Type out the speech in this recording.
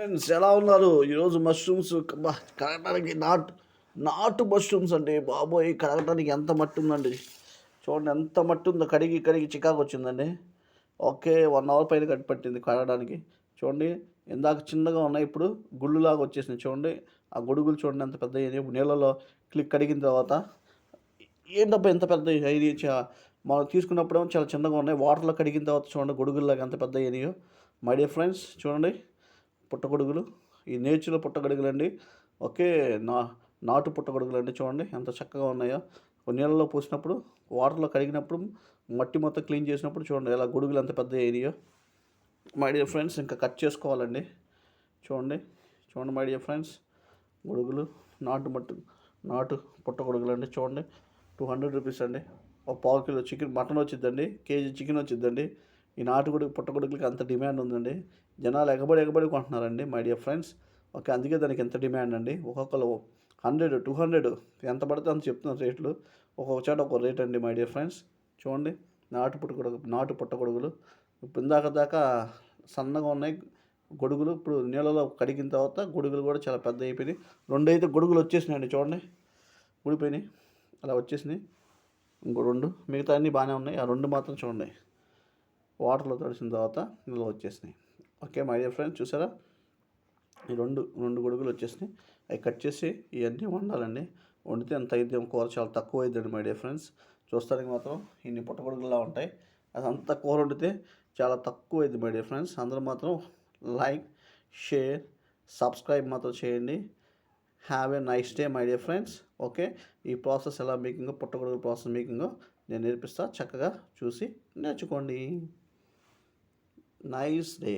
Friends ఎలా ఉన్నారు? ఈరోజు మష్రూమ్స్ కడగడానికి నాటు మష్రూమ్స్ అండి బాబోయ్! కడగడానికి ఎంత మట్టి ఉందండి. చూడండి ఎంత మట్టి ఉందో, కడిగి కడిగి చికాకు వచ్చిందండి. ఓకే, 1 అవర్ పైన పట్టింది కడగడానికి. చూడండి ఇందాక చిన్నగా ఉన్నాయి, ఇప్పుడు గుళ్ళులాగా వచ్చేసినాయి. చూడండి ఆ గొడుగులు చూడండి ఎంత పెద్ద అయ్యాయి. నీళ్ళలో కడిగిన తర్వాత ఏంటబ్బా ఎంత పెద్ద అయ్యి. మనం తీసుకున్నప్పుడేమో చాలా చిన్నగా ఉన్నాయి, వాటర్లో కడిగిన తర్వాత చూడండి గొడుగుల్లాగా ఎంత పెద్ద అయ్యాయో. మై డియర్ ఫ్రెండ్స్ చూడండి పుట్టగొడుగులు, ఈ నేచురల్ పుట్టగొడుగులండి. ఓకే, నాటు పుట్టగొడుగులండి. చూడండి ఎంత చక్కగా ఉన్నాయో. నీళ్ళలో పోసినప్పుడు, వాటర్లో కడిగినప్పుడు, మట్టి మొత్తం క్లీన్ చేసినప్పుడు చూడండి ఎలా గొడుగులు ఎంత పెద్ద ఏరియాయో. మై డియర్ ఫ్రెండ్స్ ఇంకా కట్ చేసుకోవాలండి. చూడండి చూడండి మై డియర్ ఫ్రెండ్స్, గొడుగులు నాటు పుట్టగొడుగులు అండి. చూడండి 200 రూపీస్ అండి. ఒక పావు కిలో చికెన్ మటన్ వచ్చిద్దండి, కేజీ చికెన్ వచ్చిద్దండి. ఈ పుట్టగొడుగులకి అంత డిమాండ్ ఉందండి. జనాలు ఎగబడి కొంటున్నారండి మై డియర్ ఫ్రెండ్స్. ఓకే, అందుకే దానికి ఎంత డిమాండ్ అండి. ఒక్కొక్కరు 100, 200 ఎంత పడితే అంత చెప్తున్నారు రేట్లు. ఒక్కొక్క చోట ఒక్కొక్క రేట్ అండి మై డియర్ ఫ్రెండ్స్. చూడండి నాటు పుట్టగొడుగులు ఇప్పుడు ఇందాక దాకా సన్నగా ఉన్నాయి గొడుగులు, ఇప్పుడు నీళ్ళలో కడిగిన తర్వాత గొడుగులు కూడా చాలా పెద్ద అయిపోయినాయి. 2 అయితే గొడుగులు వచ్చేసినాయండి. చూడండి ఊడిపోయినాయి, అలా వచ్చేసినాయి. ఇంకో 2 మిగతా అన్నీ బాగానే ఉన్నాయి. ఆ 2 మాత్రం చూడండి వాటర్లో తడిసిన తర్వాత ఇందులో వచ్చేసినాయి. ఓకే మై డియర్ ఫ్రెండ్స్, చూసారా ఈ రెండు గొడుగులు వచ్చేసినాయి. అవి కట్ చేసి ఇవన్నీ వండాలండి. వండితే ఎంత అయితే కూర చాలా తక్కువ అవుతుందండి మై డియర్ ఫ్రెండ్స్. చూస్తానికి మాత్రం ఇన్ని పుట్టగొడుగులా ఉంటాయి, అదంతా కూర వండితే చాలా తక్కువ అయింది మై డియర్ ఫ్రెండ్స్. అందరూ మాత్రం లైక్, షేర్, సబ్స్క్రైబ్ మాత్రం చేయండి. Have a nice day my dear friends. Okay, ఈ ప్రాసెస్ ఎలా మేకింగో, పుట్టగొడుగు ప్రాసెస్ మేకింగో నేను నేర్పిస్తా, చక్కగా చూసి నేర్చుకోండి. Nice day.